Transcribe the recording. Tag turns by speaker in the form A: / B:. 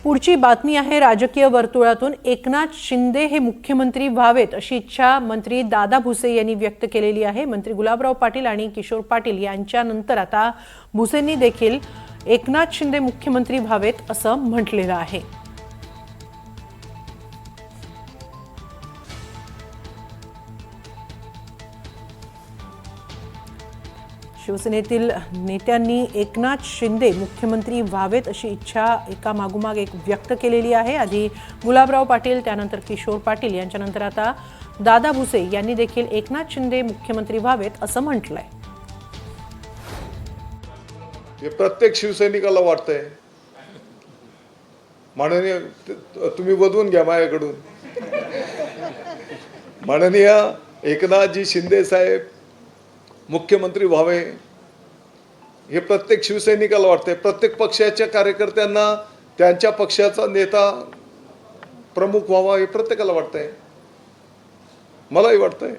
A: पुढची बातमी आहे राजकीय वर्तुळातून एकनाथ शिंदे हे मुख्यमंत्री व्हावेत अशी इच्छा मंत्री दादा भुसे यांनी व्यक्त केलेली आहे। मंत्री गुलाबराव पाटील आणि किशोर पाटील यांच्यानंतर आता भुसेंनी देखील एकनाथ शिंदे मुख्यमंत्री व्हावेत असं म्हटलेलं आहे। शिवसेनेतील नेत्यांनी एकनाथ शिंदे मुख्यमंत्री व्हावेत अशी इच्छा एका मागोमाग एक व्यक्त केलेली आहे। आधी गुलाबराव पाटील, त्यानंतर किशोर पाटील, यांच्यानंतर आता दादा भुसे यांनी देखील एकनाथ शिंदे मुख्यमंत्री व्हावेत असं म्हटलंय।
B: हे प्रत्येक शिवसैनिकाला वाटतंय। माननीय तुम्ही बदलून घ्या माझ्याकडून। माननीय एकनाथजी शिंदे साहेब मुख्यमंत्री व्हावे हे प्रत्येक शिवसैनिकाला वाटते। प्रत्येक पक्षाच्या कार्यकर्त्यांना त्यांच्या पक्षाचा नेता प्रमुख व्हावा हे प्रत्येकाला वाटतंय, मलाही वाटतंय।